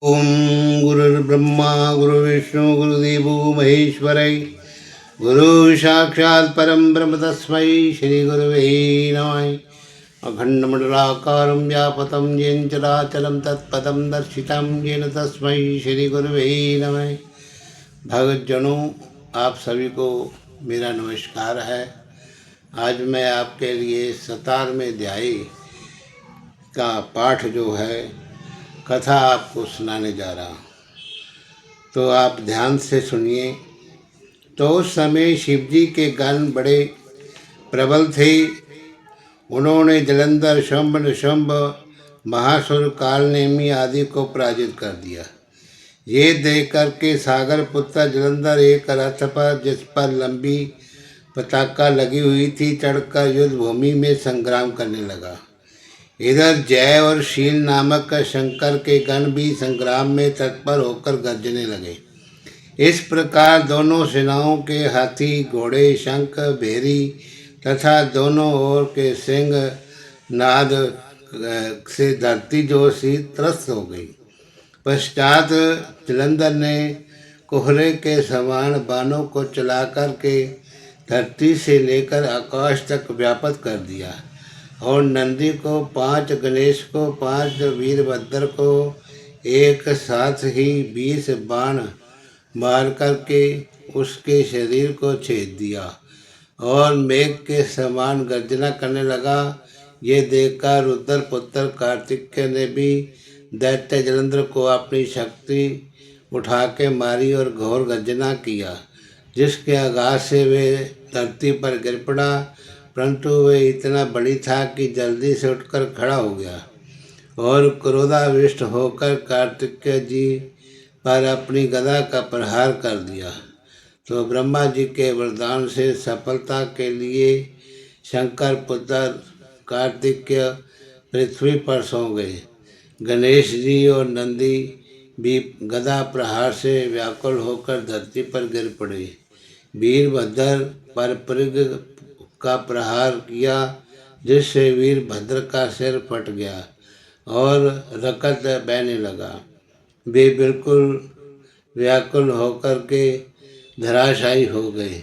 ओम गुरुर्ब्रह्मा गुरुर्विष्णु गुरुदेवो महेश्वरै गुरु साक्षात् परम ब्रह्म तस्मै श्री गुरुवे नमः। अखंडमंडलाकारं व्यापतं येन चराचरं तत्पदं दर्शितं येन तस्मै श्री गुरुवे नमः। भगतजनों, आप सभी को मेरा नमस्कार है। आज मैं आपके लिए 17वें अध्याय का पाठ जो है कथा आपको सुनाने जा रहा हूँ, तो आप ध्यान से सुनिए। तो उस समय शिवजी के गण बड़े प्रबल थे। उन्होंने जलंधर, शंभ, निशंभ, महासुर, कालनेमी आदि को पराजित कर दिया। ये देख करके सागर पुत्र जलंधर एक रथ पर, जिस पर लंबी पताका लगी हुई थी, चढ़कर युद्ध भूमि में संग्राम करने लगा। इधर जय और शील नामक शंकर के गण भी संग्राम में तत्पर होकर गरजने लगे। इस प्रकार दोनों सेनाओं के हाथी, घोड़े, शंख, भेरी तथा दोनों ओर के सिंह नाद से धरती जो सी त्रस्त हो गई। पश्चात जलंधर ने कोहरे के समान बाणों को चला करके धरती से लेकर आकाश तक व्याप्त कर दिया और नंदी को 5, गणेश को 5, वीरभद्र को एक साथ ही 20 बाण मार करके उसके शरीर को छेद दिया और मेघ के समान गर्जना करने लगा। ये देखकर रुद्र पुत्र कार्तिकेय ने भी दैत्य जलंधर को अपनी शक्ति उठा के मारी और घोर गर्जना किया, जिसके आघात से वे धरती पर गिर पड़ा। परंतु वह इतना बड़ी था कि जल्दी से उठकर खड़ा हो गया और क्रोधाविष्ट होकर कार्तिकेय जी पर अपनी गदा का प्रहार कर दिया। तो ब्रह्मा जी के वरदान से सफलता के लिए शंकर पुत्र कार्तिकेय पृथ्वी पर सो गए। गणेश जी और नंदी भी गदा प्रहार से व्याकुल होकर धरती पर गिर पड़े। वीरभद्र पर पृग का प्रहार किया, जिससे वीरभद्र का सिर फट गया और रक्त बहने लगा। वे बिल्कुल व्याकुल होकर के धराशायी हो गए।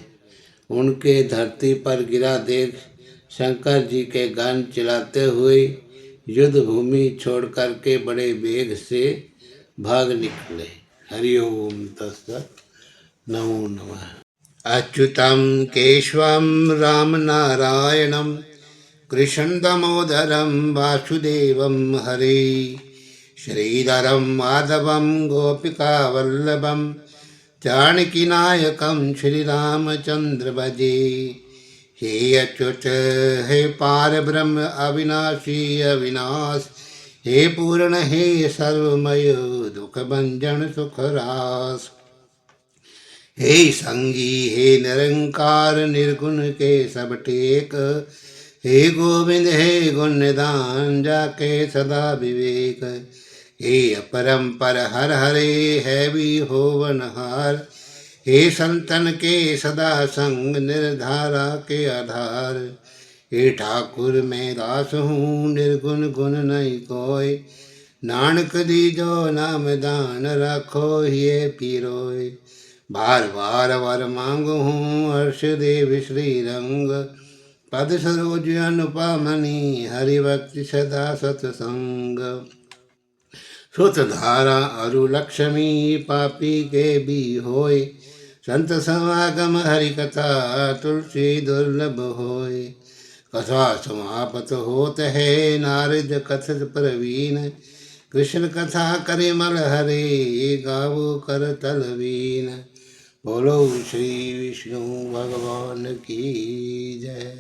उनके धरती पर गिरा देख शंकर जी के गान चिल्लाते हुए युद्ध भूमि छोड़ करके बड़े वेग से भाग निकले। हरिओम तत्सत। नमो नमः। अच्युतं केशवं राम नारायणं कृष्ण दामोदरं वासुदेवं हरे श्रीधरं माधवं गोपिकावल्लभं जानकीनायकं श्रीरामचंद्र भजे। हे अच्युत हे पार ब्रह्म अविनाशी अविनाश, हे पूर्ण हे सर्वमय दुख भंजन सुख रास। हे संगी हे निरंकार निर्गुण के सब टेक, हे गोविंद हे गुण निदान जाके सदा विवेक। हे अपरंपर हर हरे है भी होवनहार, हे संतन के सदा संग निर्धारा के आधार। हे ठाकुर मैं दास हूँ निर्गुण गुण नहीं कोय, नानक दीजो नाम दान रखो ये पीरोय। बार बार वर मांगू हूँ हर्ष देव श्री रंग, पद सरोज अनुपमनी हरिभक्ति सदा सत्संग। सुत धारा अरु लक्ष्मी पापी के भी होय, संत समागम हरि कथा तुलसी दुर्लभ होय। कथा समापत होत है नारद कथित प्रवीण, कृष्ण कथा करे मल हरे गावो कर तलवीन। बोलो श्री विष्णु भगवान की जय।